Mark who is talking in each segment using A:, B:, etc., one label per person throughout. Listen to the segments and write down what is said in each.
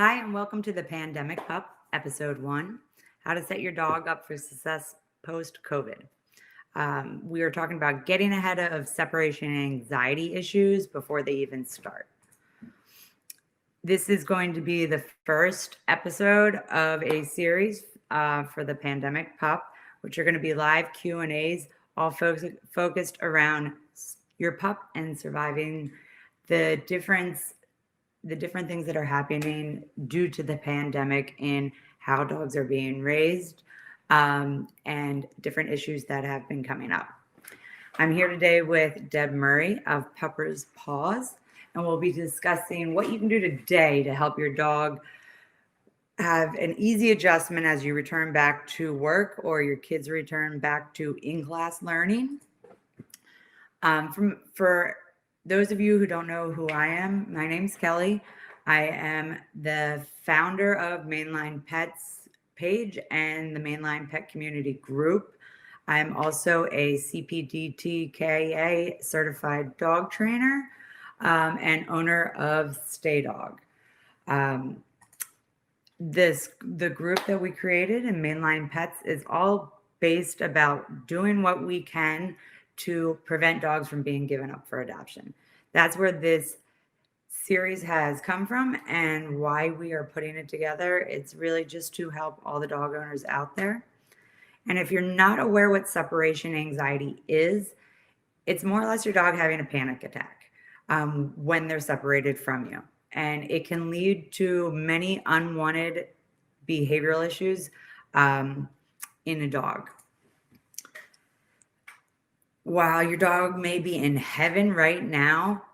A: Hi, and welcome to the Pandemic Pup, Episode 1, How to Set Your Dog Up for Success Post-COVID. We are talking about getting ahead of separation and anxiety issues before they even start. This is going to be the first episode of a series for the Pandemic Pup, which are going to be live Q&As, all focused around your pup and surviving the different things that are happening due to the pandemic in how dogs are being raised, and different issues that have been coming up. I'm here today with Deb Murray of Paws, and we'll be discussing what you can do today to help your dog have an easy adjustment as you return back to work or your kids return back to in-class learning. For those of you who don't know who I am, my name's Kelly. I am the founder of Mainline Pets page and the Mainline Pet Community Group. I'm also a CPDTKA certified dog trainer and owner of StayDog. The group that we created in Mainline Pets is all based about doing what we can to prevent dogs from being given up for adoption. That's where this series has come from and why we are putting it together. It's really just to help all the dog owners out there. And if you're not aware what separation anxiety is, it's more or less your dog having a panic attack when they're separated from you. And it can lead to many unwanted behavioral issues in a dog. While your dog may be in heaven right now,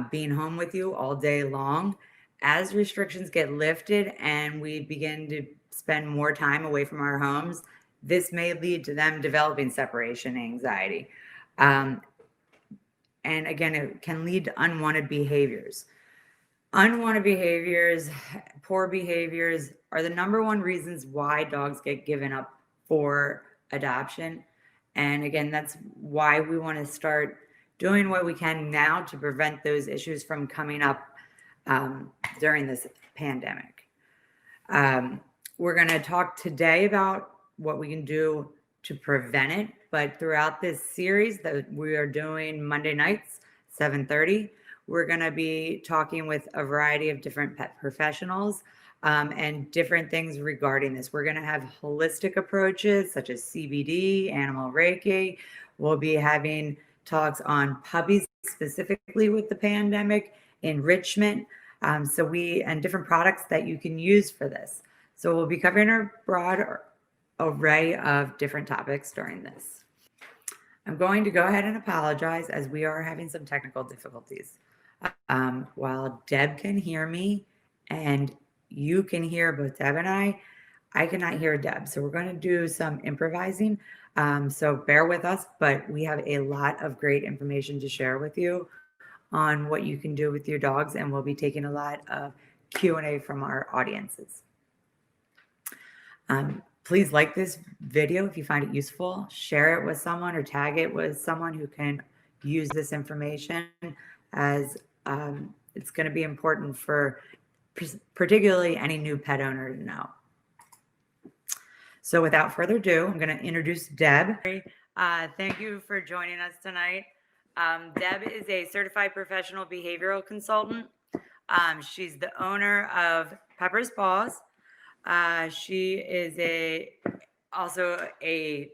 A: being home with you all day long, as restrictions get lifted and we begin to spend more time away from our homes, this may lead to them developing separation anxiety. And again, it can lead to unwanted behaviors. Unwanted behaviors, poor behaviors are the number one reasons why dogs get given up for adoption. And again, that's why we want to start doing what we can now to prevent those issues from coming up during this pandemic. We're going to talk today about what we can do to prevent it. But throughout this series that we are doing Monday nights, 7:30, we're going to be talking with a variety of different pet professionals and different things regarding this. We're going to have holistic approaches such as CBD, animal Reiki. We'll be having talks on puppies specifically with the pandemic, enrichment, and different products that you can use for this. So we'll be covering a broad array of different topics during this. I'm going to go ahead and apologize as we are having some technical difficulties. While Deb can hear me and you can hear both Deb and I cannot hear Deb. So we're going to do some improvising. So bear with us, but we have a lot of great information to share with you on what you can do with your dogs. And we'll be taking a lot of Q&A from our audiences. Please like this video if you find it useful. Share it with someone or tag it with someone who can use this information, as it's going to be important for particularly any new pet owner to know. So without further ado, I'm going to introduce Deb. Thank you for joining us tonight. Deb is a certified professional behavioral consultant. She's the owner of Pepper's Paws. She is also a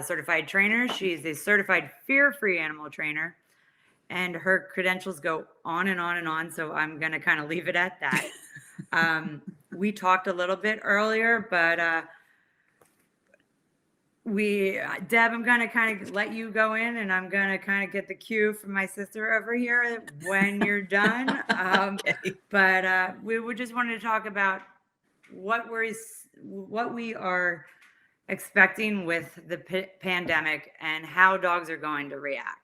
A: certified trainer. She's a certified fear-free animal trainer. And her credentials go on and on and on. So I'm going to kind of leave it at that. We talked a little bit earlier, but Deb, I'm going to kind of let you go in, and I'm going to kind of get the cue from my sister over here when you're done. Okay. But we just wanted to talk about what we are expecting with the pandemic and how dogs are going to react.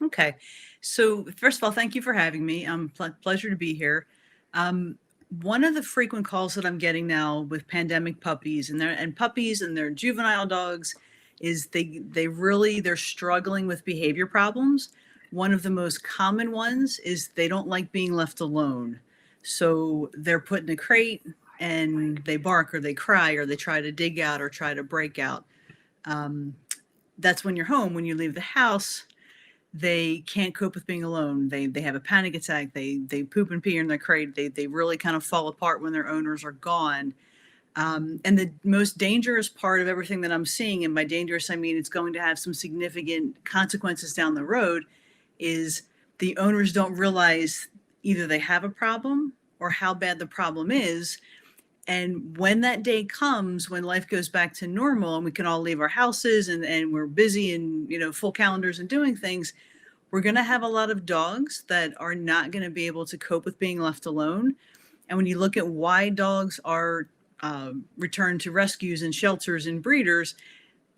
B: Okay. So first of all, thank you for having me. Pleasure to be here. One of the frequent calls that I'm getting now with pandemic puppies and puppies and their juvenile dogs is they're struggling with behavior problems. One of the most common ones is they don't like being left alone. So they're put in a crate and they bark or they cry or they try to dig out or try to break out. That's when you're home. When you leave the house, they can't cope with being alone. They have a panic attack. They poop and pee in their crate. They really kind of fall apart when their owners are gone. And the most dangerous part of everything that I'm seeing, and by dangerous, I mean it's going to have some significant consequences down the road, is the owners don't realize either they have a problem or how bad the problem is. And when that day comes, when life goes back to normal and we can all leave our houses and we're busy and, full calendars and doing things, we're going to have a lot of dogs that are not going to be able to cope with being left alone. And when you look at why dogs are returned to rescues and shelters and breeders,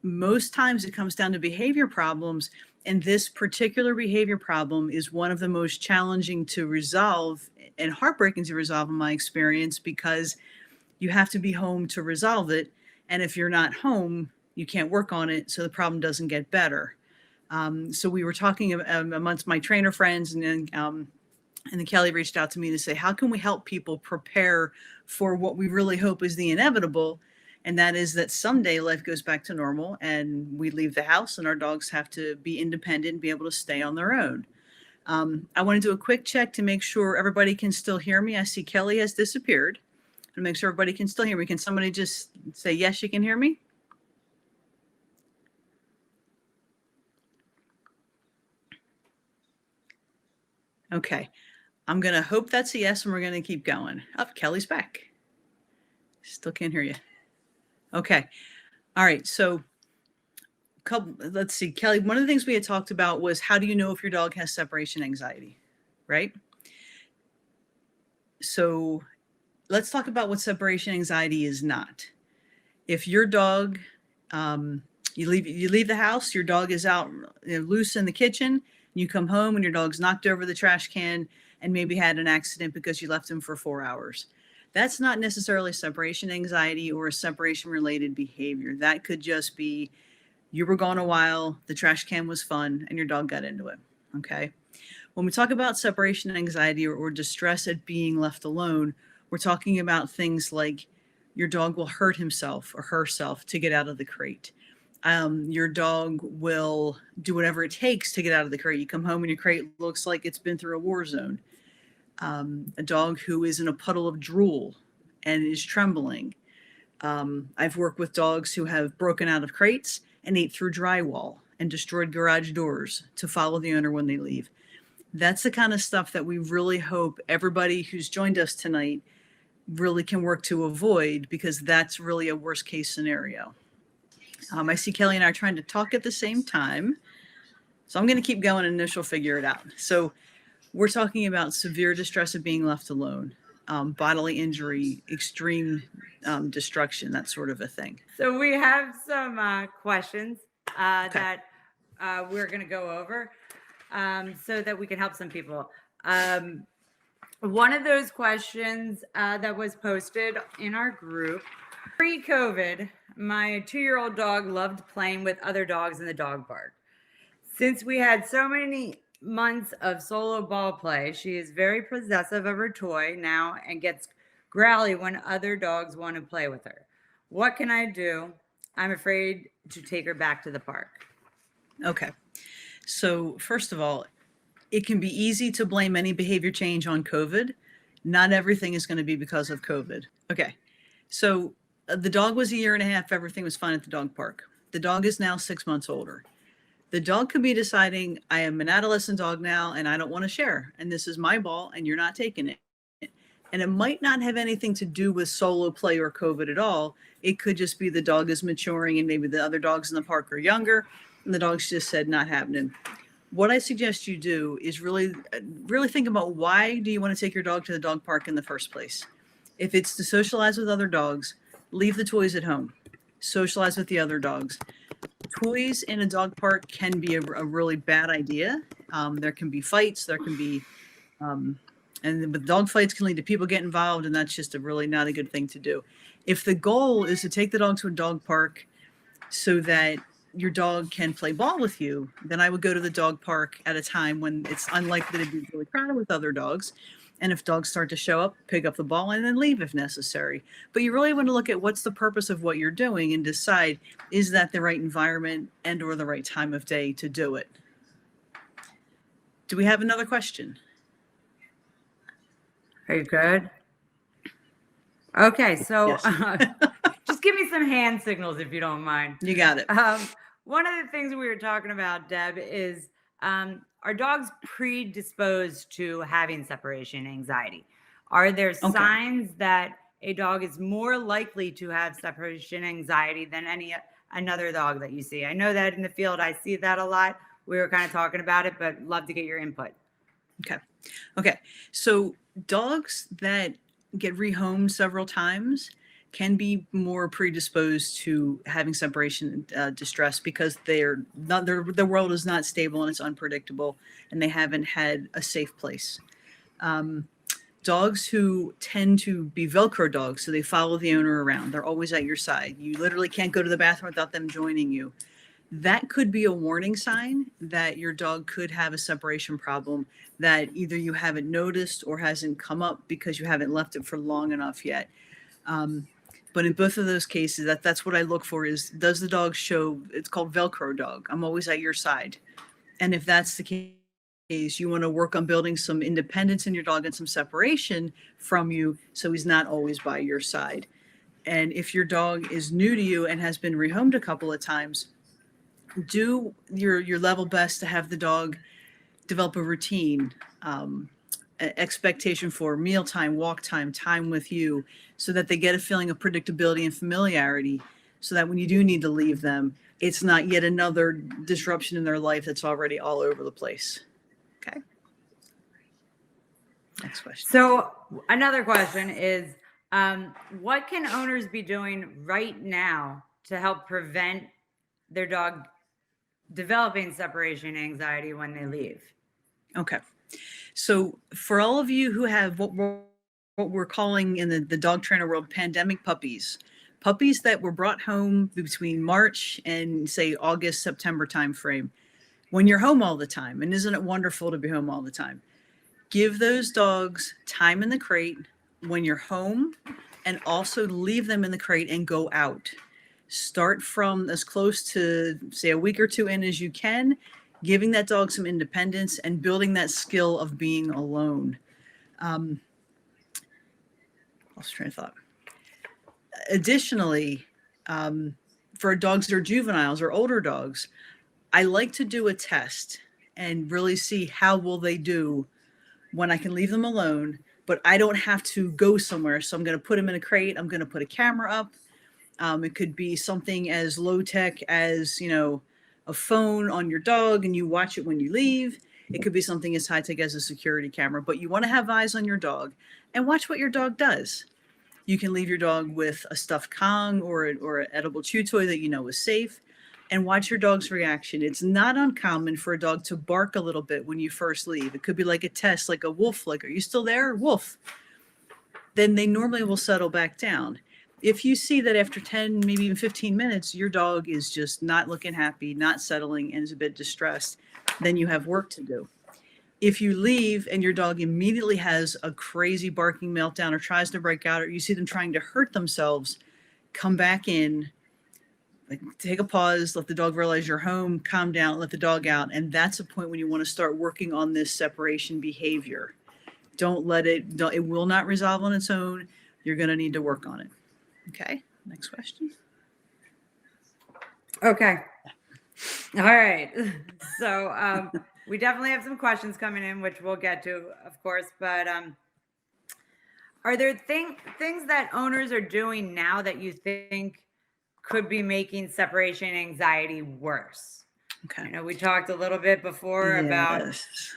B: most times it comes down to behavior problems. And this particular behavior problem is one of the most challenging to resolve and heartbreaking to resolve in my experience, because you have to be home to resolve it. And if you're not home, you can't work on it. So the problem doesn't get better. So we were talking amongst my trainer friends, and then Kelly reached out to me to say, how can we help people prepare for what we really hope is the inevitable? And that is that someday life goes back to normal and we leave the house and our dogs have to be independent and be able to stay on their own. I want to do a quick check to make sure everybody can still hear me. I see Kelly has disappeared. To make sure everybody can still hear me. Can somebody just say, yes, you can hear me? Okay. I'm going to hope that's a yes, and we're going to keep going. Oh, Kelly's back. Still can't hear you. Okay. All right. So let's see, Kelly, one of the things we had talked about was, how do you know if your dog has separation anxiety, right? So let's talk about what separation anxiety is not. If your dog, you leave the house, your dog is out loose in the kitchen, you come home and your dog's knocked over the trash can and maybe had an accident because you left him for 4 hours. That's not necessarily separation anxiety or a separation related behavior. That could just be, you were gone a while, the trash can was fun, and your dog got into it. Okay. When we talk about separation anxiety or distress at being left alone, we're talking about things like your dog will hurt himself or herself to get out of the crate. Your dog will do whatever it takes to get out of the crate. You come home and your crate looks like it's been through a war zone. A dog who is in a puddle of drool and is trembling. I've worked with dogs who have broken out of crates and ate through drywall and destroyed garage doors to follow the owner when they leave. That's the kind of stuff that we really hope everybody who's joined us tonight really can work to avoid, because that's really a worst case scenario. I see Kelly and I are trying to talk at the same time. So I'm going to keep going and she'll figure it out. So we're talking about severe distress of being left alone, bodily injury, extreme destruction, that sort of a thing.
A: So we have some questions that we're going to go over so that we can help some people. One of those questions that was posted in our group, pre-COVID, my 2-year-old dog loved playing with other dogs in the dog park. Since we had so many months of solo ball play, she is very possessive of her toy now and gets growly when other dogs want to play with her. What can I do? I'm afraid to take her back to the park.
B: Okay. So first of all, it can be easy to blame any behavior change on COVID. Not everything is going to be because of COVID. Okay. So the dog was 1.5 years. Everything was fine at the dog park. The dog is now 6 months older. The dog could be deciding, I am an adolescent dog now and I don't want to share. And this is my ball and you're not taking it. And it might not have anything to do with solo play or COVID at all. It could just be the dog is maturing and maybe the other dogs in the park are younger and the dog's just said not happening. What I suggest you do is really think about, why do you want to take your dog to the dog park in the first place? If it's to socialize with other dogs, leave the toys at home. Socialize with the other dogs. Toys in a dog park can be a really bad idea. There can be fights. There can be, and with dog fights can lead to people getting involved, and that's just a really not a good thing to do. If the goal is to take the dog to a dog park so that your dog can play ball with you, then I would go to the dog park at a time when it's unlikely to be really crowded with other dogs. And if dogs start to show up, pick up the ball and then leave if necessary. But you really want to look at what's the purpose of what you're doing and decide, is that the right environment and or the right time of day to do it? Do we have another question?
A: Are you good? Okay, so
B: Yes.
A: just give me some hand signals if you don't mind.
B: You got it.
A: One of the things we were talking about, Deb, is are dogs predisposed to having separation anxiety? Are there
B: Okay.
A: signs that a dog is more likely to have separation anxiety than any another dog that you see? I know that in the field I see that a lot. We were kind of talking about it, but love to get your input.
B: Okay. So dogs that get rehomed several times can be more predisposed to having separation distress because they're not their world is not stable and it's unpredictable and they haven't had a safe place. Dogs who tend to be Velcro dogs, so they follow the owner around. They're always at your side. You literally can't go to the bathroom without them joining you. That could be a warning sign that your dog could have a separation problem that either you haven't noticed or hasn't come up because you haven't left it for long enough yet. But in both of those cases, that's what I look for is, does the dog show, it's called Velcro dog. I'm always at your side. And if that's the case, you want to work on building some independence in your dog and some separation from you so he's not always by your side. And if your dog is new to you and has been rehomed a couple of times, do your level best to have the dog develop a routine, expectation for mealtime, walk time with you, so that they get a feeling of predictability and familiarity, so that when you do need to leave them, it's not yet another disruption in their life that's already all over the place. Okay. Next question.
A: So another question is, what can owners be doing right now to help prevent their dog developing separation anxiety when they leave?
B: Okay. So for all of you who have what we're calling in the dog trainer world pandemic puppies that were brought home between March and say August, September timeframe, when you're home all the time, and isn't it wonderful to be home all the time? Give those dogs time in the crate when you're home, and also leave them in the crate and go out. Start from as close to, say, a week or two in as you can, giving that dog some independence and building that skill of being alone. Lost train of thought. Additionally, for dogs that are juveniles or older dogs, I like to do a test and really see how will they do when I can leave them alone, but I don't have to go somewhere. So I'm going to put them in a crate. I'm going to put a camera up. It could be something as low tech as, a phone on your dog and you watch it when you leave. It could be something as high tech as a security camera, but you want to have eyes on your dog and watch what your dog does. You can leave your dog with a stuffed Kong or an edible chew toy that you know is safe, and watch your dog's reaction. It's not uncommon for a dog to bark a little bit when you first leave. It could be like a test, like a wolf, like, are you still there? Wolf. Then they normally will settle back down. If you see that after 10, maybe even 15 minutes, your dog is just not looking happy, not settling, and is a bit distressed, then you have work to do. If you leave and your dog immediately has a crazy barking meltdown or tries to break out, or you see them trying to hurt themselves, come back in, like, take a pause, let the dog realize you're home, calm down, let the dog out. And that's a point when you want to start working on this separation behavior. Don't let it, it will not resolve on its own. You're going to need to work on it. Okay, next question.
A: Okay. All right. So we definitely have some questions coming in, which we'll get to, of course. But are there things that owners are doing now that you think could be making separation anxiety worse?
B: Okay.
A: I know we talked a little bit before about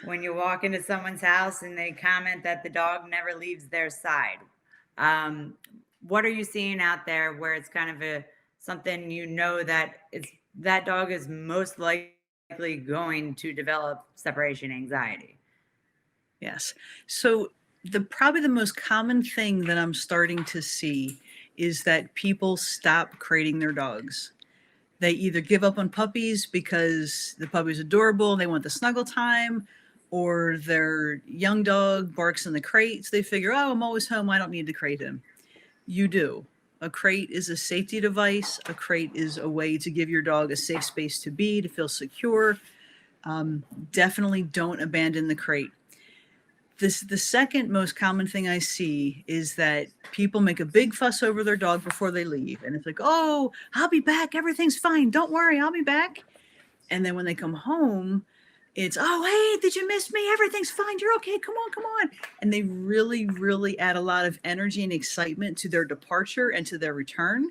A: when you walk into someone's house and they comment that the dog never leaves their side. What are you seeing out there where it's kind of something that dog is most likely going to develop separation anxiety?
B: Yes. So probably the most common thing that I'm starting to see is that people stop crating their dogs. They either give up on puppies because the puppy's adorable, they want the snuggle time, or their young dog barks in the crate. So they figure, oh, I'm always home. I don't need to crate him. You do. A crate is a safety device. A crate is a way to give your dog a safe space to be, to feel secure. Definitely don't abandon the crate. The second most common thing I see is that people make a big fuss over their dog before they leave. And it's like, oh, I'll be back. Everything's fine. Don't worry. I'll be back. And then when they come home, it's, oh, hey, did you miss me? Everything's fine. You're okay. Come on, come on. And they really, really add a lot of energy and excitement to their departure and to their return.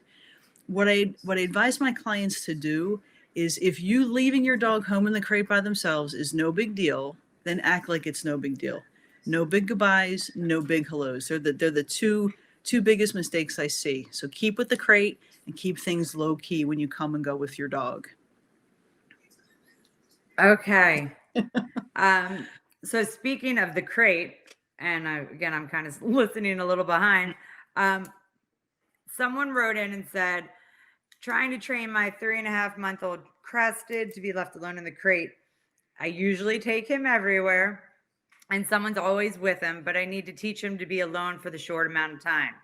B: What I advise my clients to do is, if you leaving your dog home in the crate by themselves is no big deal, then act like it's no big deal. No big goodbyes, no big hellos. They're the two biggest mistakes I see. So keep with the crate and keep things low key when you come and go with your dog.
A: Okay. So speaking of the crate, and again, I'm kind of listening a little behind. Someone wrote in and said, trying to train my 3.5-month-old Crested to be left alone in the crate. I usually take him everywhere, and someone's always with him, but I need to teach him to be alone for the short amount of time.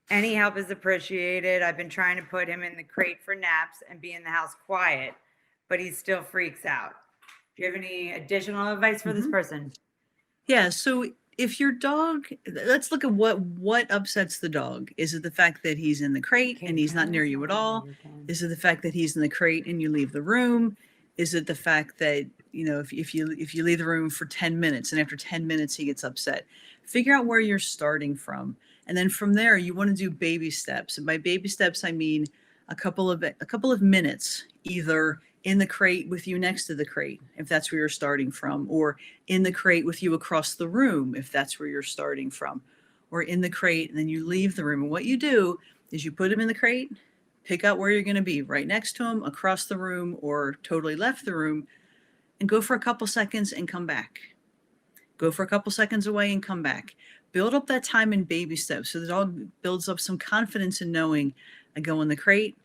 A: Any help is appreciated. I've been trying to put him in the crate for naps and be in the house quiet, but he still freaks out. Do you have any additional advice for this person?
B: Yeah. So if your dog, let's look at what upsets the dog. Is it the fact that he's in the crate and he's not near you at all? Is it the fact that he's in the crate and you leave the room? Is it the fact that, if you leave the room for 10 minutes and after 10 minutes he gets upset? Figure out where you're starting from. And then from there, you want to do baby steps. And by baby steps, I mean a couple of minutes, either in the crate with you next to the crate, if that's where you're starting from, or in the crate with you across the room, if that's where you're starting from, or in the crate and then you leave the room. And what you do is you put him in the crate, pick out where you're going to be, right next to him, across the room, or totally left the room, and go for a couple seconds and come back. Go for a couple seconds away and come back. Build up that time in baby steps so the dog builds up some confidence in knowing, I go in the crate,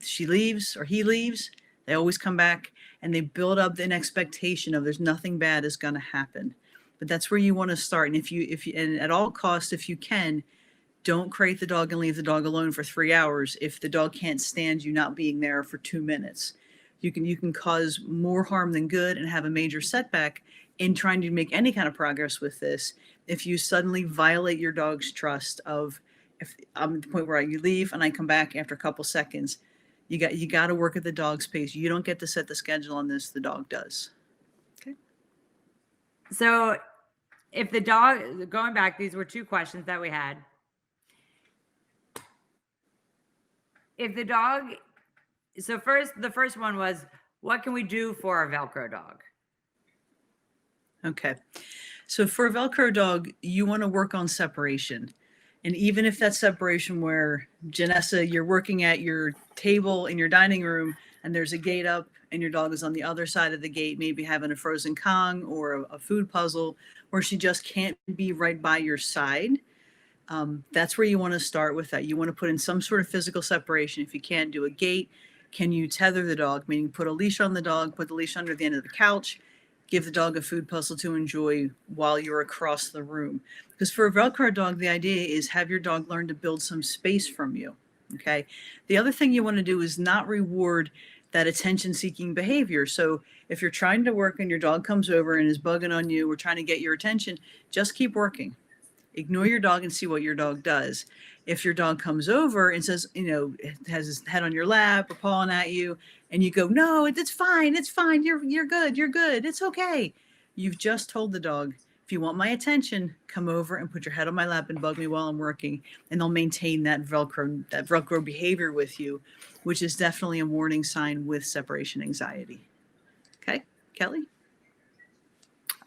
B: she leaves or he leaves, they always come back, and they build up an expectation of there's nothing bad is going to happen. But that's where you want to start. And if you and at all costs, if you can, don't crate the dog and leave the dog alone for 3 hours if the dog can't stand you not being there for 2 minutes. You can cause more harm than good and have a major setback in trying to make any kind of progress with this if you suddenly violate your dog's trust of, if I'm at the point where you leave and I come back after a couple seconds. You got to work at the dog's pace. You don't get to set the schedule on this. The dog does. Okay.
A: So if the dog, going back, these were 2 questions that we had. If the dog, so the first one was, what can we do for a Velcro dog?
B: Okay. So for a Velcro dog, you want to work on separation. And even if that separation where, Janessa, you're working at your table in your dining room and there's a gate up and your dog is on the other side of the gate, maybe having a frozen Kong or a food puzzle, where she just can't be right by your side, that's where you want to start with that. You want to put in some sort of physical separation. If you can't do a gate, can you tether the dog? Meaning put a leash on the dog, put the leash under the end of the couch, give the dog a food puzzle to enjoy while you're across the room. Because for a Velcro dog, the idea is have your dog learn to build some space from you, okay? The other thing you want to do is not reward that attention-seeking behavior. So if you're trying to work and your dog comes over and is bugging on you or trying to get your attention, just keep working. Ignore your dog and see what your dog does. If your dog comes over and says, has his head on your lap or pawing at you, and you go, no, it's fine, you're good, it's okay. You've just told the dog, if you want my attention, come over and put your head on my lap and bug me while I'm working, and they'll maintain that Velcro behavior with you, which is definitely a warning sign with separation anxiety. Okay, Kelly?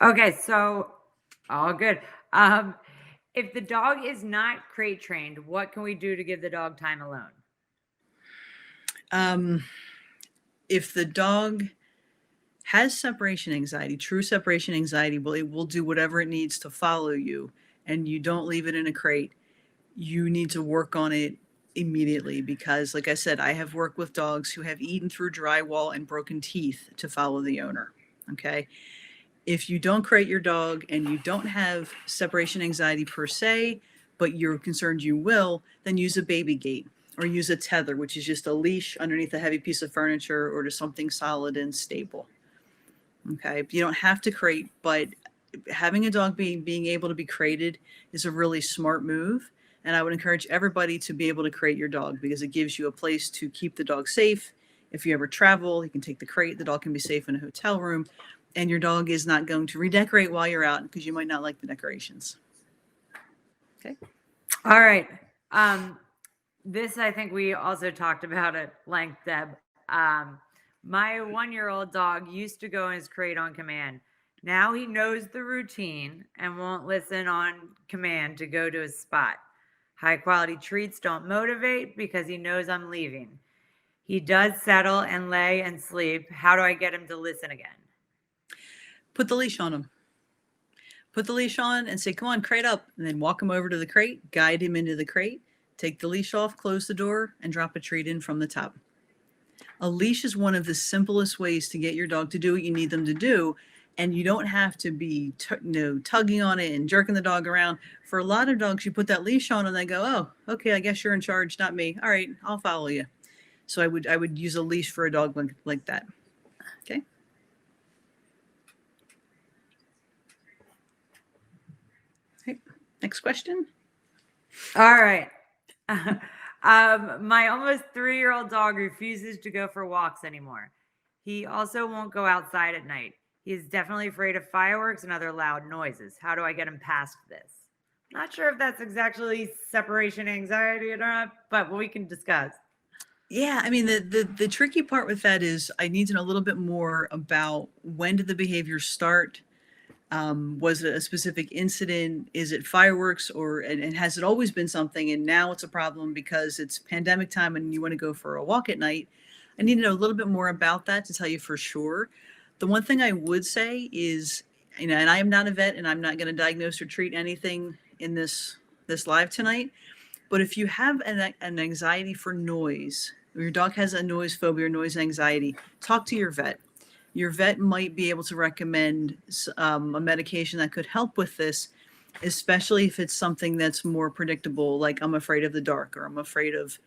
A: Okay, so all good. If the dog is not crate trained, what can we do to give the dog time alone?
B: If the dog has separation anxiety, true separation anxiety, it will do whatever it needs to follow you, and you don't leave it in a crate, you need to work on it immediately, because like I said, I have worked with dogs who have eaten through drywall and broken teeth to follow the owner. Okay. If you don't crate your dog and you don't have separation anxiety per se, but you're concerned you will, then use a baby gate or use a tether, which is just a leash underneath a heavy piece of furniture or to something solid and stable. Okay, you don't have to crate, but having a dog being able to be crated is a really smart move. And I would encourage everybody to be able to crate your dog because it gives you a place to keep the dog safe. If you ever travel, you can take the crate. The dog can be safe in a hotel room, and your dog is not going to redecorate while you're out because you might not like the decorations. Okay.
A: All right. This, I think we also talked about at length, Deb. My 1-year-old dog used to go in his crate on command. Now he knows the routine and won't listen on command to go to his spot. High quality treats don't motivate because he knows I'm leaving. He does settle and lay and sleep. How do I get him to listen again?
B: Put the leash on him. Put the leash on and say, come on, crate up. And then walk him over to the crate, guide him into the crate, take the leash off, close the door, and drop a treat in from the top. A leash is one of the simplest ways to get your dog to do what you need them to do. And you don't have to be tugging on it and jerking the dog around. For a lot of dogs, you put that leash on and they go, oh, okay, I guess you're in charge, not me. All right, I'll follow you. So I would use a leash for a dog like that. Okay. Okay. Next question.
A: All right. My almost 3-year-old dog refuses to go for walks anymore. He also won't go outside at night. He is definitely afraid of fireworks and other loud noises. How do I get him past this? Not sure if that's exactly separation anxiety or not, but we can discuss.
B: Yeah, I mean, the tricky part with that is I need to know a little bit more about when did the behavior start? Was it a specific incident? Is it fireworks and has it always been something and now it's a problem because it's pandemic time and you want to go for a walk at night? I need to know a little bit more about that to tell you for sure. The one thing I would say is, and I am not a vet and I'm not going to diagnose or treat anything in this live tonight, but if you have an anxiety for noise, or your dog has a noise phobia or noise anxiety, talk to your vet. Your vet might be able to recommend a medication that could help with this, especially if it's something that's more predictable, like I'm afraid of the dark or I'm afraid of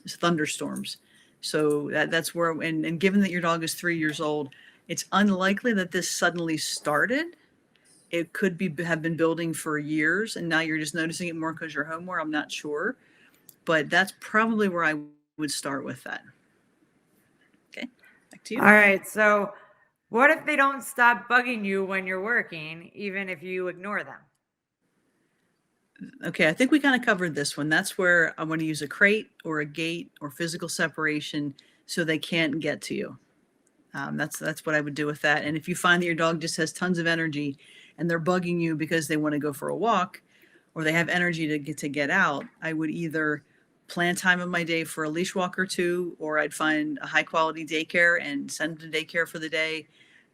B: thunderstorms. So that's where, and given that your dog is 3 years old, it's unlikely that this suddenly started. It could have been building for years, and now you're just noticing it more because you're home more. I'm not sure, but that's probably where I would start with that. Okay, back to you.
A: All right. So, what if they don't stop bugging you when you're working, even if you ignore them?
B: Okay, I think we kind of covered this one. That's where I want to use a crate or a gate or physical separation so they can't get to you. That's what I would do with that. And if you find that your dog just has tons of energy and they're bugging you because they want to go for a walk or they have energy to get out, I would either plan time of my day for a leash walk or two, or I'd find a high quality daycare and send them to daycare for the day.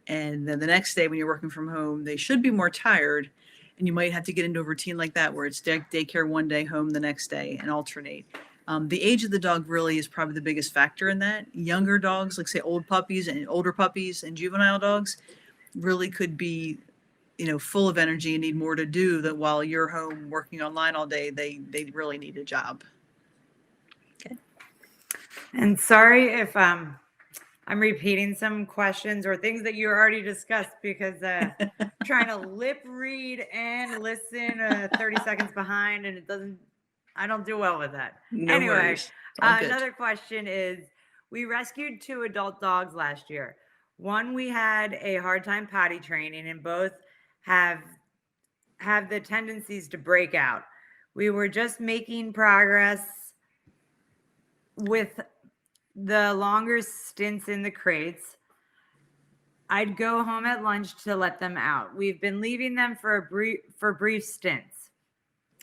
B: And then the next day when you're working from home, they should be more tired. And you might have to get into a routine like that where it's daycare one day, home the next day, and alternate. The age of the dog really is probably the biggest factor in that. Younger dogs, like say older puppies and juvenile dogs, really could be, full of energy and need more to do. That while you're home working online all day, they really need a job. Okay.
A: And sorry if I'm repeating some questions or things that you already discussed because trying to lip read and listen 30 seconds behind, and I don't do well with that.
B: No
A: anyway,
B: worries.
A: another question is, we rescued 2 adult dogs last year. One, we had a hard time potty training, and both have the tendencies to break out. We were just making progress with the longer stints in the crates. I'd go home at lunch to let them out. We've been leaving them for brief stints.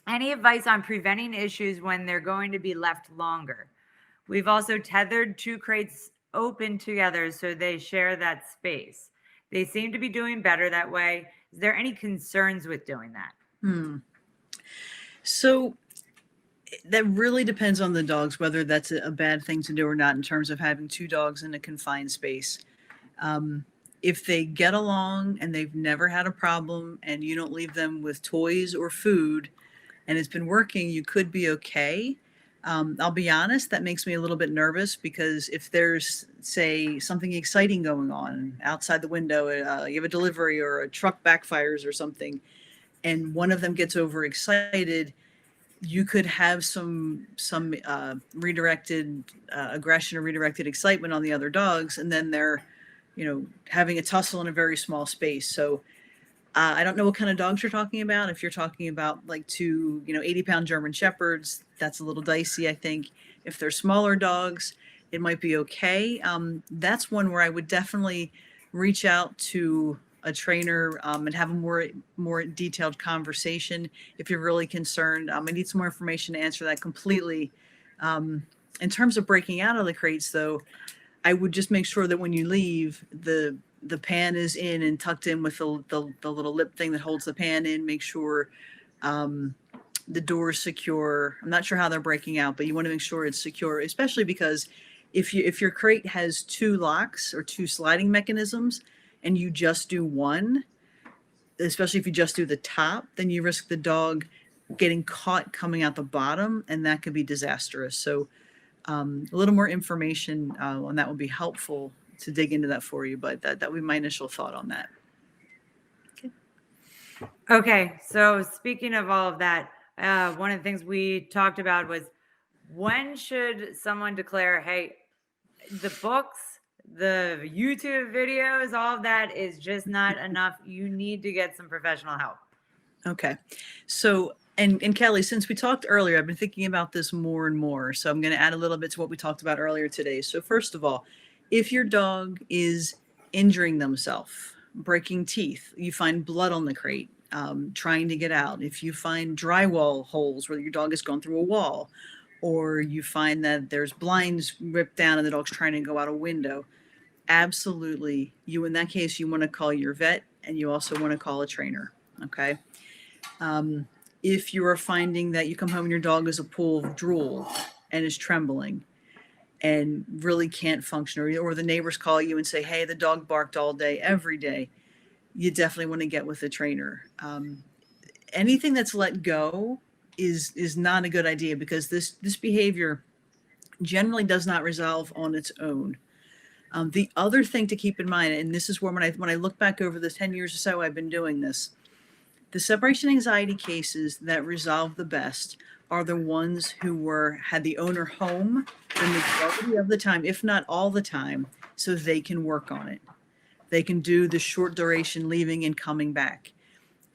A: Any advice on preventing issues when they're going to be left longer? We've also tethered 2 crates open together so they share that space. They seem to be doing better that way. Is there any concerns with doing that?
B: So that really depends on the dogs, whether that's a bad thing to do or not in terms of having 2 dogs in a confined space. If they get along and they've never had a problem and you don't leave them with toys or food and it's been working, you could be okay. I'll be honest, that makes me a little bit nervous because if there's, say, something exciting going on outside the window, you have a delivery or a truck backfires or something, and one of them gets overexcited, you could have some redirected aggression or redirected excitement on the other dogs, and then they're, having a tussle in a very small space. So I don't know what kind of dogs you're talking about. If you're talking about like two, 80-pound German Shepherds, that's a little dicey, I think. If they're smaller dogs, it might be okay. That's one where I would definitely reach out to a trainer and have a more detailed conversation if you're really concerned. I need some more information to answer that completely. In terms of breaking out of the crates, though, I would just make sure that when you leave, the pan is in and tucked in with the little lip thing that holds the pan in. Make sure the door is secure. I'm not sure how they're breaking out, but you want to make sure it's secure, especially because if your crate has two locks or two sliding mechanisms and you just do one, especially if you just do the top, then you risk the dog getting caught coming out the bottom, and that could be disastrous. So a little more information on that would be helpful to dig into that for you, but that would be my initial thought on that.
A: Okay, so speaking of all of that, one of the things we talked about was, when should someone declare, hey, the books, the YouTube videos, all of that is just not enough. You need to get some professional help.
B: Okay. So, and Kelly, since we talked earlier, I've been thinking about this more and more. So I'm going to add a little bit to what we talked about earlier today. So first of all, if your dog is injuring themselves, breaking teeth, you find blood on the crate, trying to get out, if you find drywall holes where your dog has gone through a wall, or you find that there's blinds ripped down and the dog's trying to go out a window, absolutely, in that case, you want to call your vet, and you also want to call a trainer. Okay. If you are finding that you come home and your dog is a pool of drool and is trembling and really can't function, or the neighbors call you and say, hey, the dog barked all day, every day, you definitely want to get with a trainer. Anything that's let go is not a good idea, because this behavior generally does not resolve on its own. The other thing to keep in mind, and this is where when I look back over the 10 years or so I've been doing this, the separation anxiety cases that resolve the best are the ones who had the owner home the majority of the time, if not all the time, so they can work on it. They can do the short duration leaving and coming back.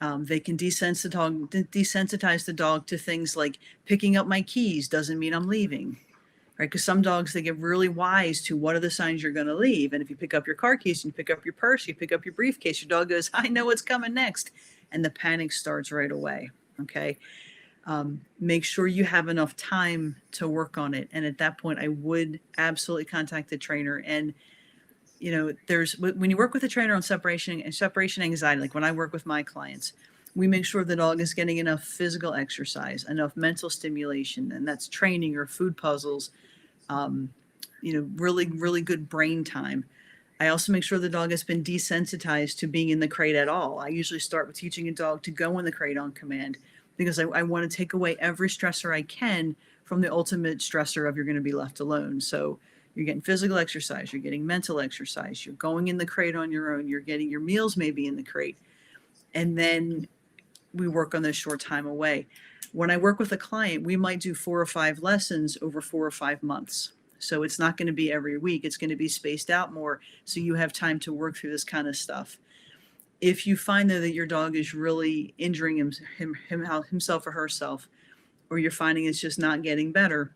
B: They can desensitize the dog to things like picking up my keys doesn't mean I'm leaving, right? Because some dogs, they get really wise to what are the signs you're going to leave. And if you pick up your car keys, and you pick up your purse, you pick up your briefcase, your dog goes, I know what's coming next. And the panic starts right away. Okay. Make sure you have enough time to work on it. And at that point, I would absolutely contact the trainer. And, when you work with a trainer on separation anxiety, like when I work with my clients, we make sure the dog is getting enough physical exercise, enough mental stimulation, and that's training or food puzzles, really, really good brain time. I also make sure the dog has been desensitized to being in the crate at all. I usually start with teaching a dog to go in the crate on command, because I want to take away every stressor I can from the ultimate stressor of you're going to be left alone. So you're getting physical exercise, you're getting mental exercise, you're going in the crate on your own, you're getting your meals maybe in the crate. And then we work on this short time away. When I work with a client, we might do 4 or 5 lessons over 4 or 5 months. So it's not going to be every week. It's going to be spaced out more, so you have time to work through this kind of stuff. If you find that your dog is really injuring himself or herself, or you're finding it's just not getting better,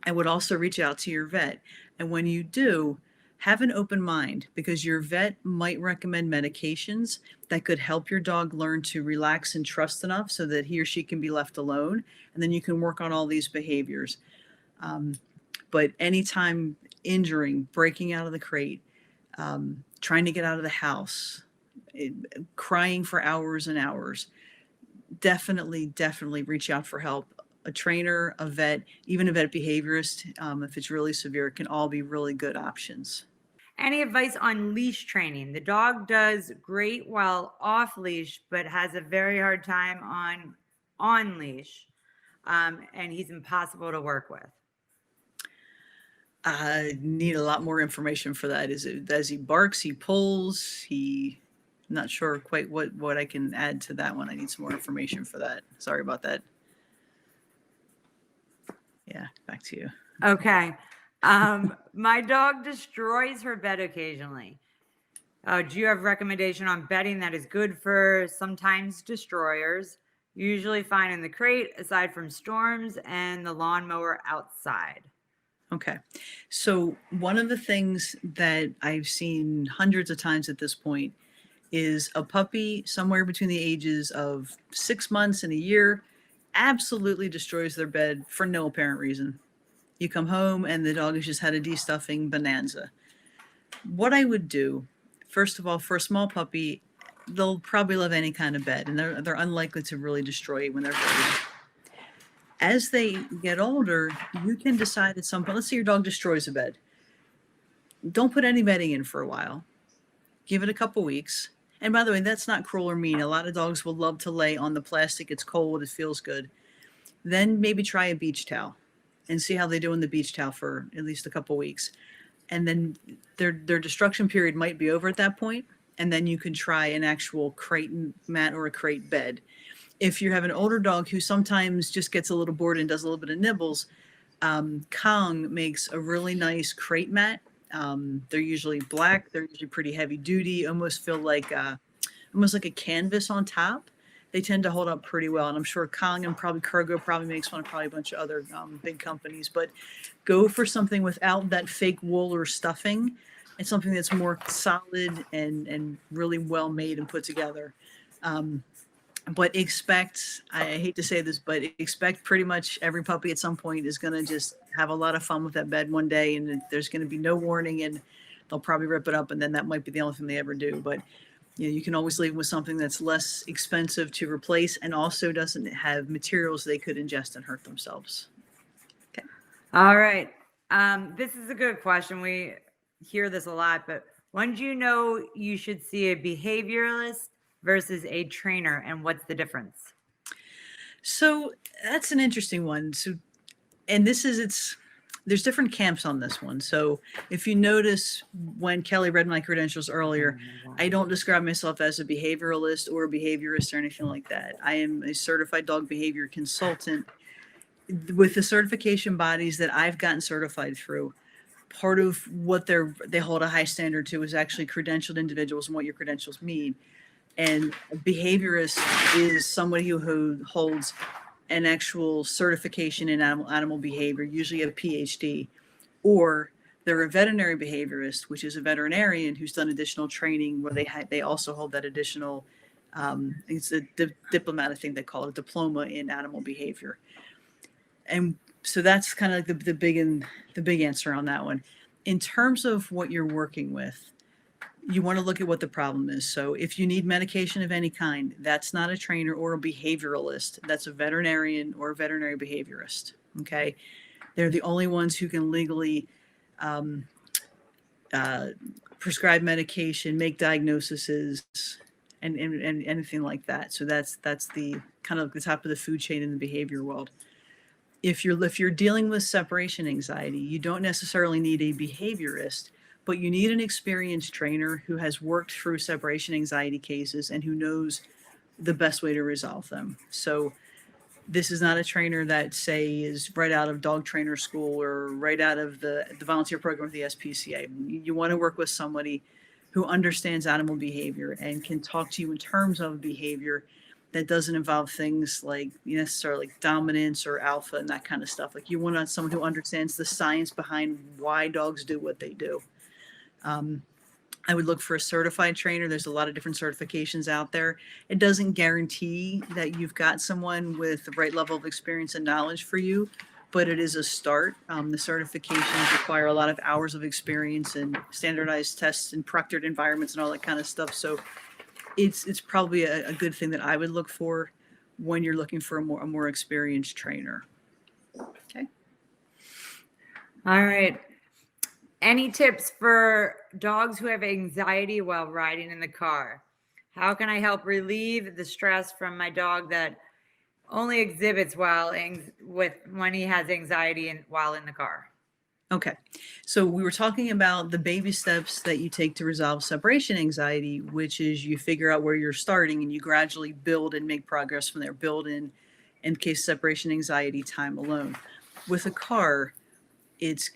B: I would also reach out to your vet. And when you do, have an open mind, because your vet might recommend medications that could help your dog learn to relax and trust enough so that he or she can be left alone. And then you can work on all these behaviors. But anytime injuring, breaking out of the crate, trying to get out of the house, crying for hours and hours, definitely reach out for help. A trainer, a vet, even a vet behaviorist, if it's really severe, can all be really good options.
A: Any advice on leash training? The dog does great while off leash, but has a very hard time on leash, and he's impossible to work with.
B: I need a lot more information for that. Is it as he barks, he pulls, not sure quite what I can add to that one. I need some more information for that. Sorry about that. Yeah, back to you.
A: Okay. My dog destroys her bed occasionally. Do you have recommendation on bedding that is good for sometimes destroyers? Usually fine in the crate, aside from storms and the lawnmower outside.
B: Okay. So one of the things that I've seen hundreds of times at this point is a puppy somewhere between the ages of 6 months and a year absolutely destroys their bed for no apparent reason. You come home and the dog has just had a destuffing bonanza. What I would do, first of all, for a small puppy, they'll probably love any kind of bed, and they're unlikely to really destroy it when they're baby. As they get older, you can decide at some point, let's say your dog destroys a bed. Don't put any bedding in for a while. Give it a couple weeks. And by the way, that's not cruel or mean. A lot of dogs will love to lay on the plastic. It's cold. It feels good. Then maybe try a beach towel and see how they do in the beach towel for at least a couple weeks. And then their destruction period might be over at that point. And then you can try an actual crate mat or a crate bed. If you have an older dog who sometimes just gets a little bored and does a little bit of nibbles, Kong makes a really nice crate mat. They're usually black. They're usually pretty heavy duty, almost feel like almost like a canvas on top. They tend to hold up pretty well. And I'm sure Kong and probably Kurgo probably makes one, probably a bunch of other big companies. But go for something without that fake wool or stuffing. It's something that's more solid and really well made and put together. But expect, I hate to say this, but expect pretty much every puppy at some point is going to just have a lot of fun with that bed one day, and there's going to be no warning, and they'll probably rip it up, and then that might be the only thing they ever do. But you can always leave them with something that's less expensive to replace and also doesn't have materials they could ingest and hurt themselves. Okay.
A: All right. This is a good question. We hear this a lot, but when do you know you should see a behavioralist versus a trainer, and what's the difference?
B: So that's an interesting one. So, and there's different camps on this one. So if you notice when Kelly read my credentials earlier, I don't describe myself as a behavioralist or a behaviorist or anything like that. I am a certified dog behavior consultant. With the certification bodies that I've gotten certified through, part of what they hold a high standard to is actually credentialed individuals and what your credentials mean. And a behaviorist is somebody who holds an actual certification in animal behavior, usually a PhD, or they're a veterinary behaviorist, which is a veterinarian who's done additional training where they also hold that additional, it's a diplomatic thing they call it, a diploma in animal behavior. And so that's kind of like the big answer on that one. In terms of what you're working with, you want to look at what the problem is. So if you need medication of any kind, that's not a trainer or a behavioralist. That's a veterinarian or a veterinary behaviorist. Okay. They're the only ones who can legally prescribe medication, make diagnoses, and anything like that. So that's the kind of the top of the food chain in the behavior world. If you're dealing with separation anxiety, you don't necessarily need a behaviorist, but you need an experienced trainer who has worked through separation anxiety cases and who knows the best way to resolve them. So this is not a trainer that, say, is right out of dog trainer school or right out of the volunteer program with the SPCA. You want to work with somebody who understands animal behavior and can talk to you in terms of behavior that doesn't involve things like necessarily like dominance or alpha and that kind of stuff. Like you want someone who understands the science behind why dogs do what they do. I would look for a certified trainer. There's a lot of different certifications out there. It doesn't guarantee that you've got someone with the right level of experience and knowledge for you, but it is a start. The certifications require a lot of hours of experience and standardized tests and proctored environments and all that kind of stuff. So it's probably a good thing that I would look for when you're looking for a more experienced trainer. Okay.
A: All right. Any tips for dogs who have anxiety while riding in the car? How can I help relieve the stress from my dog that only exhibits when he has anxiety while in the car?
B: Okay. So we were talking about the baby steps that you take to resolve separation anxiety, which is you figure out where you're starting and you gradually build and make progress from there. Build in case separation anxiety time alone. With a car, it's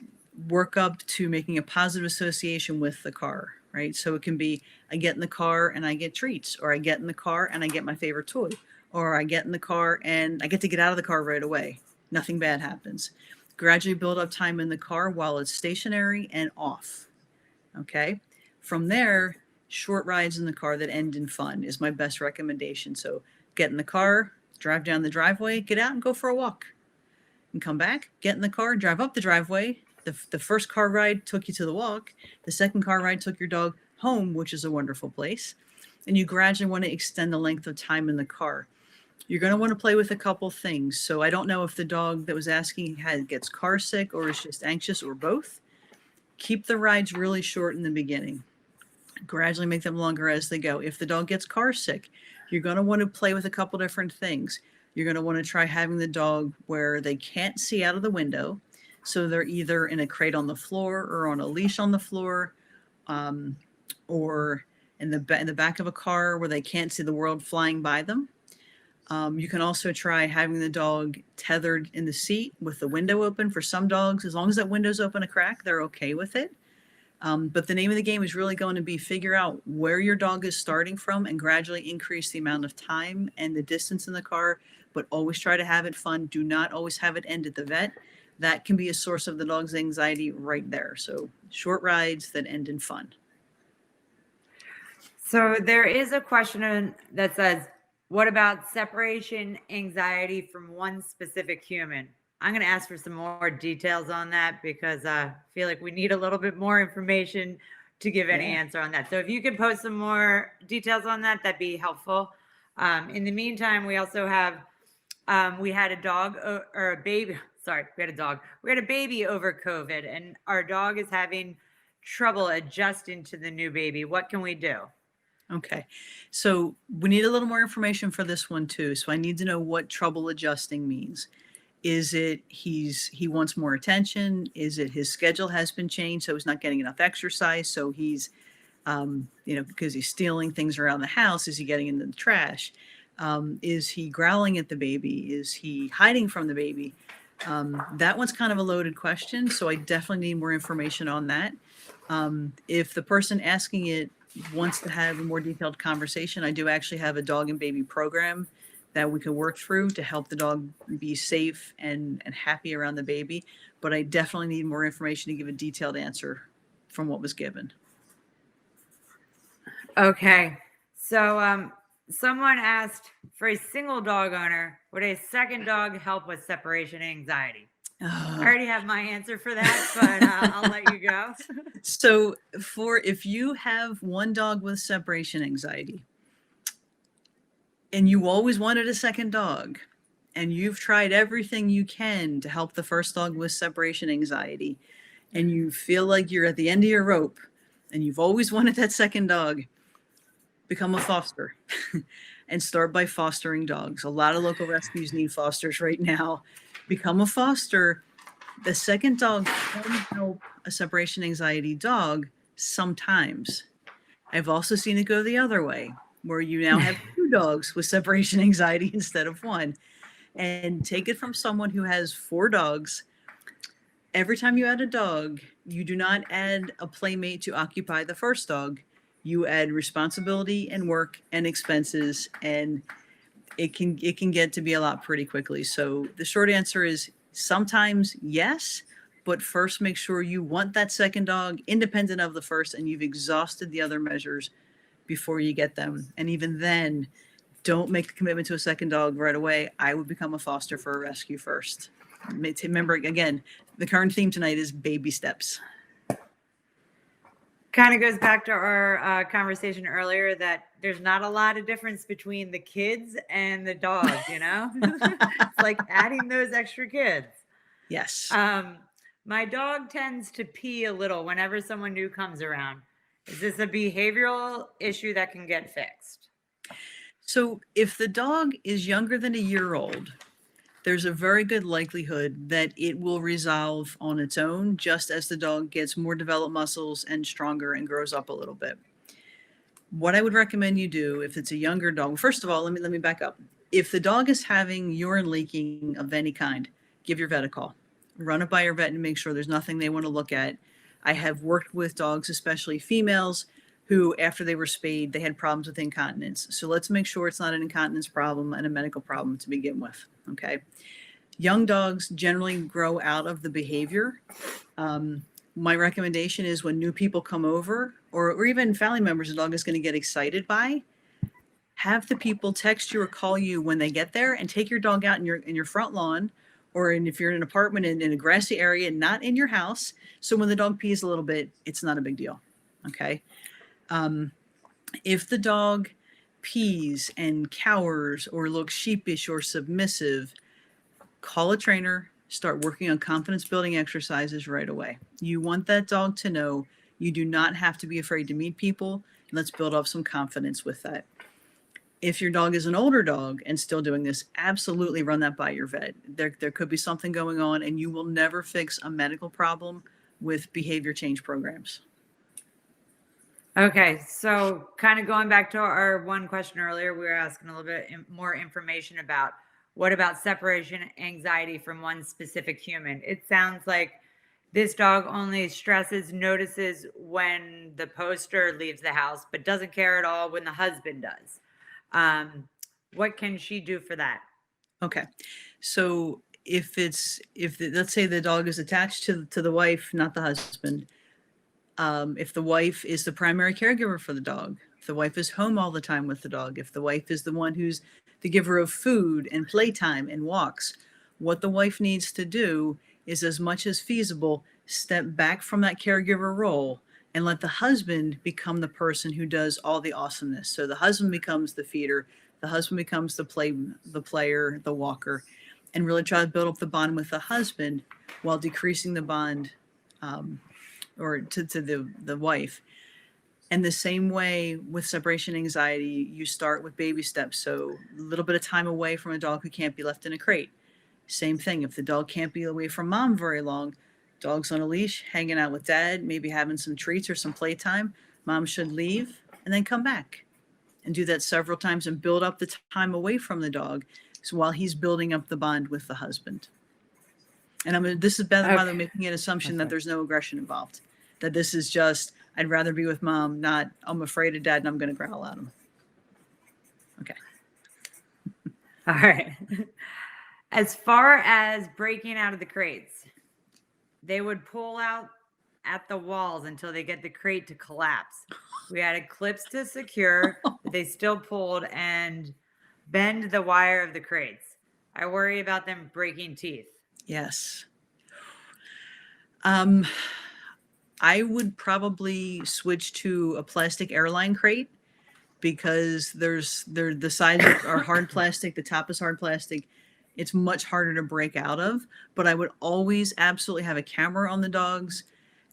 B: work up to making a positive association with the car, right? So it can be I get in the car and I get treats, or I get in the car and I get my favorite toy, or I get in the car and I get to get out of the car right away. Nothing bad happens. Gradually build up time in the car while it's stationary and off. Okay. From there, short rides in the car that end in fun is my best recommendation. So get in the car, drive down the driveway, get out and go for a walk and come back, get in the car, drive up the driveway. The first car ride took you to the walk. The second car ride took your dog home, which is a wonderful place. And you gradually want to extend the length of time in the car. You're going to want to play with a couple things. So I don't know if the dog that was asking gets car sick or is just anxious or both. Keep the rides really short in the beginning. Gradually make them longer as they go. If the dog gets car sick, you're going to want to play with a couple different things. You're going to want to try having the dog where they can't see out of the window. So they're either in a crate on the floor or on a leash on the floor, or in the back of a car where they can't see the world flying by them. You can also try having the dog tethered in the seat with the window open. For some dogs, as long as that window's open a crack, they're okay with it. But the name of the game is really going to be figure out where your dog is starting from and gradually increase the amount of time and the distance in the car, but always try to have it fun. Do not always have it end at the vet. That can be a source of the dog's anxiety right there. So short rides that end in fun.
A: So there is a question that says, what about separation anxiety from one specific human? I'm going to ask for some more details on that because I feel like we need a little bit more information to give any answer on that. So if you could post some more details on that, that'd be helpful. In the meantime, we also have, we had a dog or a baby. Sorry, we had a dog. We had a baby over COVID and our dog is having trouble adjusting to the new baby. What can we do?
B: Okay. So we need a little more information for this one too. So I need to know what trouble adjusting means. Is it he wants more attention? Is it his schedule has been changed, so he's not getting enough exercise? So he's, because he's stealing things around the house. Is he getting into the trash? Is he growling at the baby? Is he hiding from the baby? That one's kind of a loaded question. So I definitely need more information on that. If the person asking it wants to have a more detailed conversation, I do actually have a dog and baby program that we can work through to help the dog be safe and happy around the baby. But I definitely need more information to give a detailed answer from what was given.
A: Okay. So someone asked, for a single dog owner, would a second dog help with separation anxiety? I already have my answer for that, but I'll let you go.
B: So if you have one dog with separation anxiety, and you always wanted a second dog, and you've tried everything you can to help the first dog with separation anxiety, and you feel like you're at the end of your rope, and you've always wanted that second dog, become a foster and start by fostering dogs. A lot of local rescues need fosters right now. Become a foster. The second dog can help a separation anxiety dog sometimes. I've also seen it go the other way, where you now have two dogs with separation anxiety instead of one. And take it from someone who has 4 dogs. Every time you add a dog, you do not add a playmate to occupy the first dog. You add responsibility and work and expenses, and it can get to be a lot pretty quickly. So the short answer is sometimes yes, but first make sure you want that second dog independent of the first, and you've exhausted the other measures before you get them. And even then, don't make the commitment to a second dog right away. I would become a foster for a rescue first. Remember, again, the current theme tonight is baby steps.
A: Kind of goes back to our conversation earlier that there's not a lot of difference between the kids and the dogs, It's like adding those extra kids.
B: Yes.
A: My dog tends to pee a little whenever someone new comes around. Is this a behavioral issue that can get fixed?
B: So if the dog is younger than a year old, there's a very good likelihood that it will resolve on its own just as the dog gets more developed muscles and stronger and grows up a little bit. What I would recommend you do if it's a younger dog, first of all, let me back up. If the dog is having urine leaking of any kind, give your vet a call. Run it by your vet and make sure there's nothing they want to look at. I have worked with dogs, especially females, who after they were spayed, they had problems with incontinence. So let's make sure it's not an incontinence problem and a medical problem to begin with. Okay. Young dogs generally grow out of the behavior. My recommendation is when new people come over or even family members a dog is going to get excited by, have the people text you or call you when they get there and take your dog out in your front lawn or if you're in an apartment in a grassy area, not in your house. So when the dog pees a little bit, it's not a big deal. Okay. If the dog pees and cowers or looks sheepish or submissive, call a trainer, start working on confidence building exercises right away. You want that dog to know you do not have to be afraid to meet people. Let's build up some confidence with that. If your dog is an older dog and still doing this, absolutely run that by your vet. There could be something going on, and you will never fix a medical problem with behavior change programs.
A: Okay, so kind of going back to our one question earlier, we were asking a little bit more information about what about separation anxiety from one specific human? It sounds like this dog only stresses, notices when the poster leaves the house, but doesn't care at all when the husband does. What can she do for that?
B: Okay. So let's say the dog is attached to the wife, not the husband. If the wife is the primary caregiver for the dog, if the wife is home all the time with the dog, if the wife is the one who's the giver of food and playtime and walks, what the wife needs to do is, as much as feasible, step back from that caregiver role and let the husband become the person who does all the awesomeness. So the husband becomes the feeder, the husband becomes the player, the walker, and really try to build up the bond with the husband while decreasing the bond or to the wife. And the same way with separation anxiety, you start with baby steps. So a little bit of time away from a dog who can't be left in a crate. Same thing. If the dog can't be away from mom very long, dog's on a leash, hanging out with dad, maybe having some treats or some playtime, mom should leave and then come back and do that several times and build up the time away from the dog. So while he's building up the bond with the husband. And this is better rather than making an assumption that there's no aggression involved, that this is just, I'd rather be with mom, not I'm afraid of dad and I'm going to growl at him. Okay.
A: All right. As far as breaking out of the crates, they would pull out at the walls until they get the crate to collapse. We added clips to secure, but they still pulled and bend the wire of the crates. I worry about them breaking teeth.
B: Yes. I would probably switch to a plastic airline crate because the sides are hard plastic, the top is hard plastic. It's much harder to break out of, but I would always absolutely have a camera on the dogs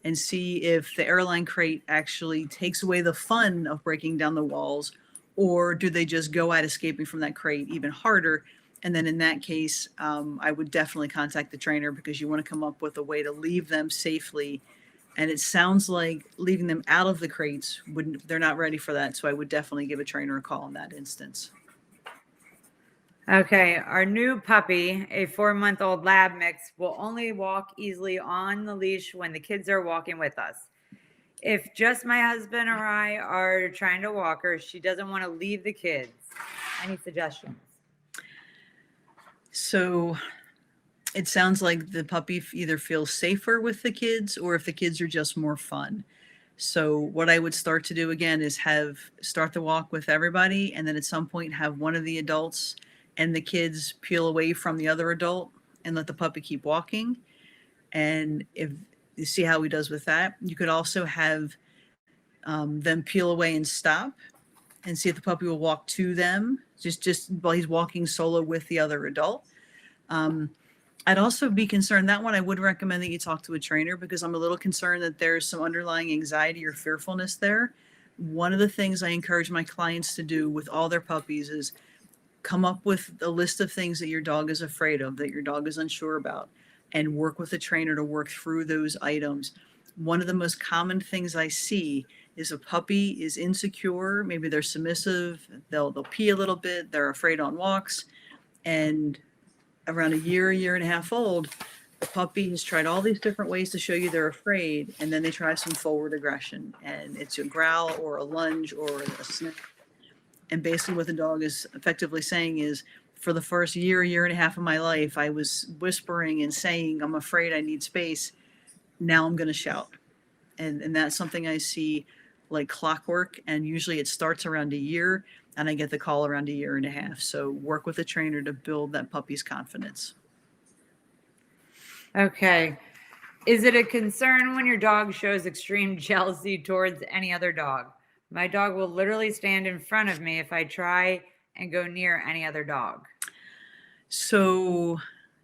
B: and see if the airline crate actually takes away the fun of breaking down the walls, or do they just go at escaping from that crate even harder? And then in that case, I would definitely contact the trainer because you want to come up with a way to leave them safely. And it sounds like leaving them out of the crates, they're not ready for that. So I would definitely give a trainer a call in that instance.
A: Okay, our new puppy, a 4-month-old lab mix, will only walk easily on the leash when the kids are walking with us. If just my husband or I are trying to walk her, she doesn't want to leave the kids. Any suggestions?
B: So it sounds like the puppy either feels safer with the kids or if the kids are just more fun. So what I would start to do again is start the walk with everybody, and then at some point have one of the adults and the kids peel away from the other adult and let the puppy keep walking. And if you see how he does with that, you could also have them peel away and stop and see if the puppy will walk to them just while he's walking solo with the other adult. I'd also be concerned that one I would recommend that you talk to a trainer because I'm a little concerned that there's some underlying anxiety or fearfulness there. One of the things I encourage my clients to do with all their puppies is come up with a list of things that your dog is afraid of, that your dog is unsure about, and work with a trainer to work through those items. One of the most common things I see is a puppy is insecure, maybe they're submissive, they'll pee a little bit, they're afraid on walks, and around a year and a half old, the puppy has tried all these different ways to show you they're afraid, and then they try some forward aggression, and it's a growl or a lunge or a sniff. And basically, what the dog is effectively saying is, for the first year and a half of my life, I was whispering and saying, I'm afraid, I need space. Now I'm going to shout. And that's something I see like clockwork. And usually it starts around a year, and I get the call around a year and a half. So work with a trainer to build that puppy's confidence.
A: Okay. Is it a concern when your dog shows extreme jealousy towards any other dog? My dog will literally stand in front of me if I try and go near any other dog.
B: So,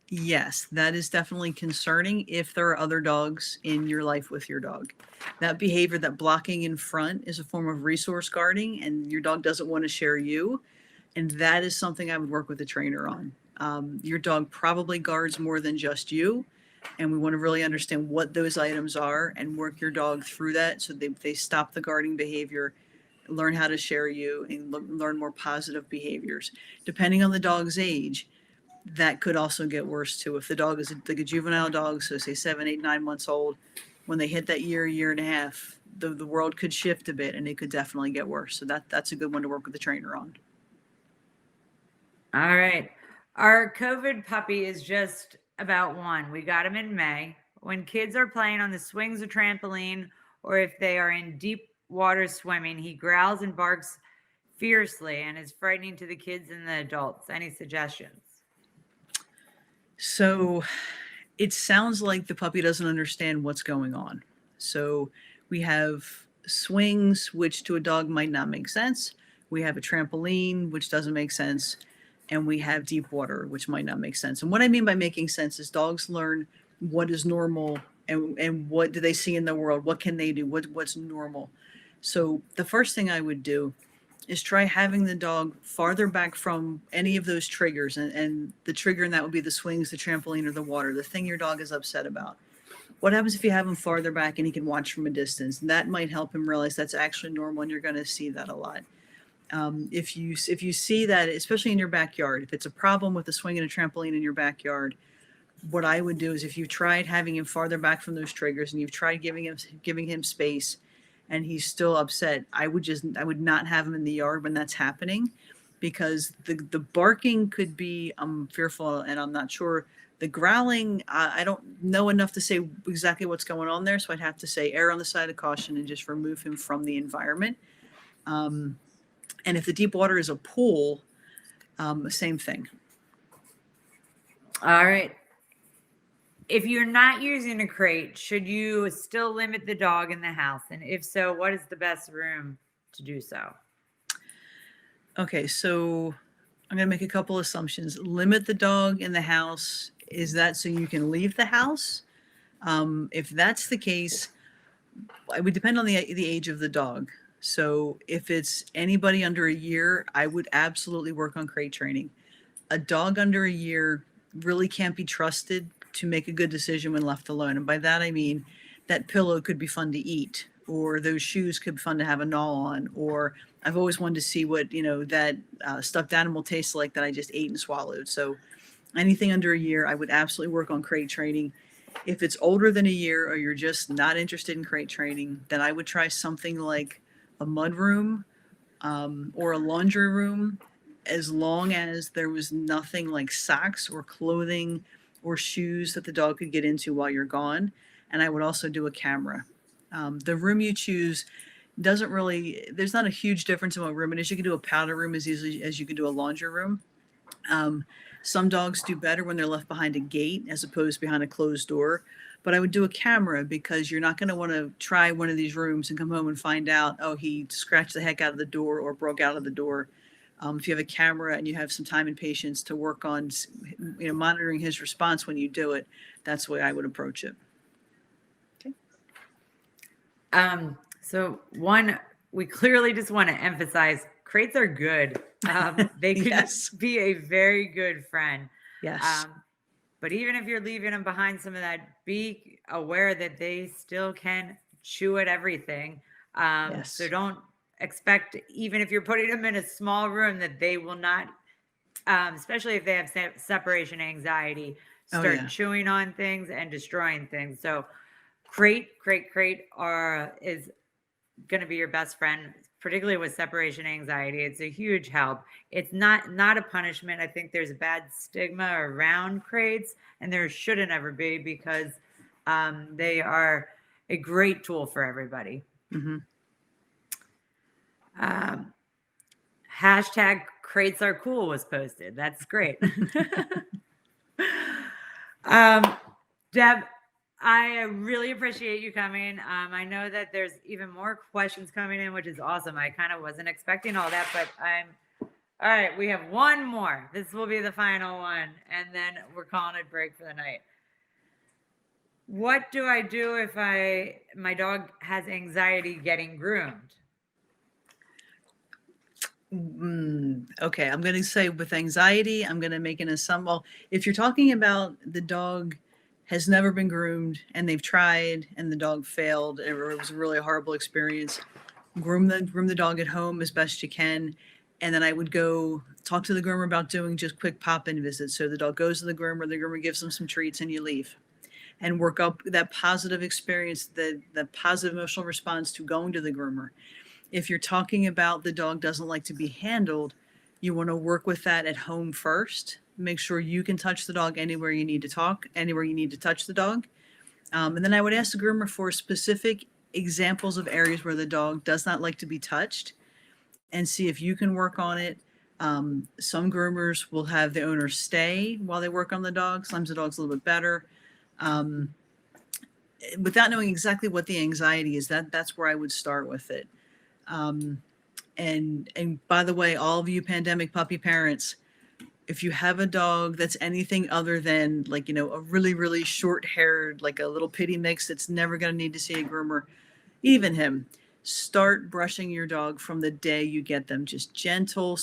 B: yes, that is definitely concerning if there are other dogs in your life with your dog. That behavior, that blocking in front, is a form of resource guarding, and your dog doesn't want to share you. And that is something I would work with a trainer on. Your dog probably guards more than just you. And we want to really understand what those items are and work your dog through that so they stop the guarding behavior, learn how to share you, and learn more positive behaviors. Depending on the dog's age, that could also get worse too. If the dog is like a juvenile dog, so say 7, 8, 9 months old, when they hit that year and a half, the world could shift a bit and it could definitely get worse. So that's a good one to work with the trainer on.
A: All right. Our COVID puppy is just about 1. We got him in May. When kids are playing on the swings or trampoline, or if they are in deep water swimming, he growls and barks fiercely and is frightening to the kids and the adults. Any suggestions?
B: So it sounds like the puppy doesn't understand what's going on. So we have swings, which to a dog might not make sense. We have a trampoline, which doesn't make sense. And we have deep water, which might not make sense. And what I mean by making sense is dogs learn what is normal and what do they see in the world? What can they do? What's normal? So the first thing I would do is try having the dog farther back from any of those triggers. And the trigger in that would be the swings, the trampoline, or the water, the thing your dog is upset about. What happens if you have him farther back and he can watch from a distance? And that might help him realize that's actually normal, and you're going to see that a lot. If you see that, especially in your backyard, if it's a problem with a swing and a trampoline in your backyard, what I would do is, if you've tried having him farther back from those triggers and you've tried giving him space and he's still upset, I would not have him in the yard when that's happening, because the barking could be, I'm fearful and I'm not sure. The growling, I don't know enough to say exactly what's going on there, so I'd have to say err on the side of caution and just remove him from the environment. And if the deep water is a pool, same thing.
A: All right. If you're not using a crate, should you still limit the dog in the house? And if so, what is the best room to do so?
B: Okay, so I'm going to make a couple assumptions. Limit the dog in the house. Is that so you can leave the house? If that's the case, it would depend on the age of the dog. So if it's anybody under a year, I would absolutely work on crate training. A dog under a year really can't be trusted to make a good decision when left alone. And by that, I mean that pillow could be fun to eat, or those shoes could be fun to have a gnaw on, or I've always wanted to see what, that stuffed animal tastes like that I just ate and swallowed. So anything under a year, I would absolutely work on crate training. If it's older than a year, or you're just not interested in crate training, then I would try something like a mud room or a laundry room, as long as there was nothing like socks or clothing or shoes that the dog could get into while you're gone. And I would also do a camera. The room you choose doesn't really, there's not a huge difference in what room it is. You can do a powder room as easily as you can do a laundry room. Some dogs do better when they're left behind a gate as opposed to behind a closed door. But I would do a camera, because you're not going to want to try one of these rooms and come home and find out, oh, he scratched the heck out of the door or broke out of the door. If you have a camera and you have some time and patience to work on, monitoring his response when you do it, that's the way I would approach it.
A: So one, we clearly just want to emphasize crates are good. They could
B: Yes.
A: be a very good friend.
B: Yes.
A: But even if you're leaving them behind some of that, be aware that they still can chew at everything.
B: Yes.
A: So don't expect, even if you're putting them in a small room, that they will not, especially if they have separation anxiety, start chewing on things and destroying things. So crate is going to be your best friend, particularly with separation anxiety. It's a huge help. It's not a punishment. I think there's a bad stigma around crates, and there shouldn't ever be, because they are a great tool for everybody.
B: Mm-hmm.
A: Hashtag crates are cool was posted. That's great. Deb, I really appreciate you coming. I know that there's even more questions coming in, which is awesome. I kind of wasn't expecting all that, but all right. We have one more. This will be the final one, and then we're calling it break for the night. What do I do if my dog has anxiety getting groomed?
B: Okay, I'm going to say with anxiety, I'm going to make an assumption. Well, if you're talking about the dog has never been groomed and they've tried and the dog failed, it was a really horrible experience, groom the dog at home as best you can. And then I would go talk to the groomer about doing just quick pop-in visits. So the dog goes to the groomer gives them some treats, and you leave. And work up that positive experience, the positive emotional response to going to the groomer. If you're talking about the dog doesn't like to be handled, you want to work with that at home first. Make sure you can touch the dog anywhere you need to touch the dog. And then I would ask the groomer for specific examples of areas where the dog does not like to be touched, and see if you can work on it. Some groomers will have the owner stay while they work on the dog. Sometimes the dog's a little bit better. Without knowing exactly what the anxiety is, that's where I would start with it. And by the way, all of you pandemic puppy parents, if you have a dog that's anything other than a really, really short haired, like a little pitty mix that's never going to need to see a groomer, even him, start brushing your dog from the day you get them. Just gentle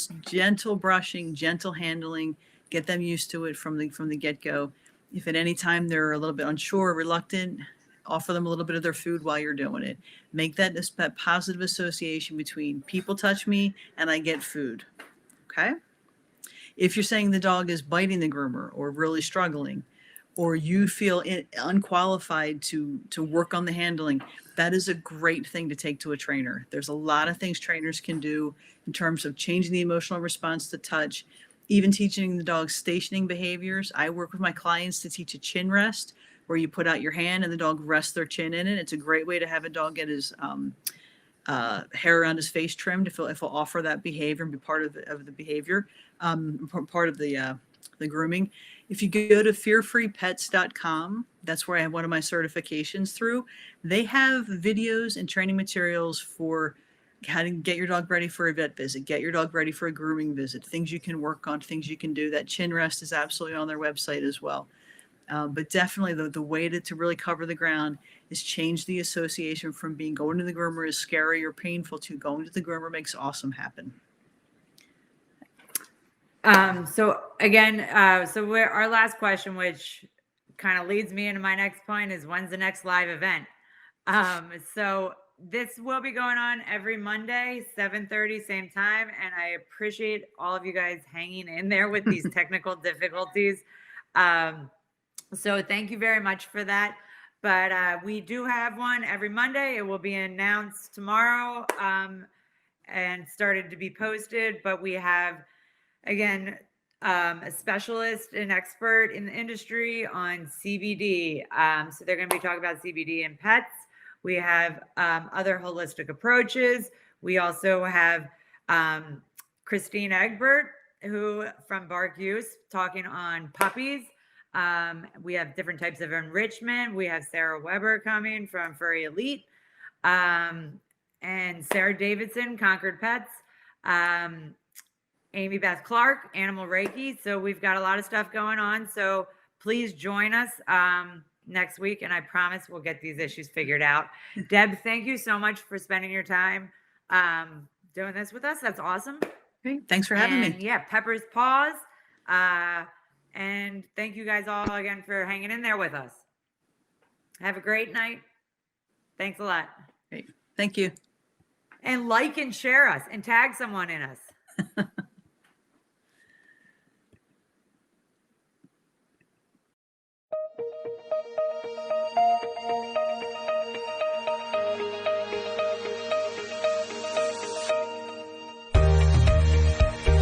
B: brushing, gentle handling, get them used to it from the get-go. If at any time they're a little bit unsure, reluctant, offer them a little bit of their food while you're doing it. Make that positive association between people touch me and I get food. Okay? If you're saying the dog is biting the groomer or really struggling, or you feel unqualified to work on the handling, that is a great thing to take to a trainer. There's a lot of things trainers can do in terms of changing the emotional response to touch, even teaching the dog stationing behaviors. I work with my clients to teach a chin rest, where you put out your hand and the dog rests their chin in it. It's a great way to have a dog get his hair around his face trimmed, if he'll offer that behavior and be part of the behavior, part of the grooming. If you go to fearfreepets.com, that's where I have one of my certifications through. They have videos and training materials for how to get your dog ready for a vet visit, get your dog ready for a grooming visit, things you can work on, things you can do. That chin rest is absolutely on their website as well. But definitely the way to really cover the ground is change the association from going to the groomer is scary or painful to going to the groomer makes awesome happen.
A: So again, our last question, which kind of leads me into my next point, is when's the next live event? So this will be going on every Monday, 7:30, same time. And I appreciate all of you guys hanging in there with these technical difficulties. So thank you very much for that. But we do have one every Monday. It will be announced tomorrow and started to be posted. But we have, again, a specialist, an expert in the industry on CBD. So they're going to be talking about CBD in pets. We have other holistic approaches. We also have Christine Egbert, who from Bark Use, talking on puppies. We have different types of enrichment. We have Sarah Weber coming from Furry Elite, and Sarah Davidson, Concord Pets. Amy Beth Clark, Animal Reiki. So we've got a lot of stuff going on. So please join us next week, and I promise we'll get these issues figured out. Deb, thank you so much for spending your time doing this with us. That's awesome.
B: Great. Thanks for having me.
A: Yeah, Pepper's Paws. And thank you guys all again for hanging in there with us. Have a great night. Thanks a lot.
B: Great. Thank you.
A: And like and share us and tag someone in us.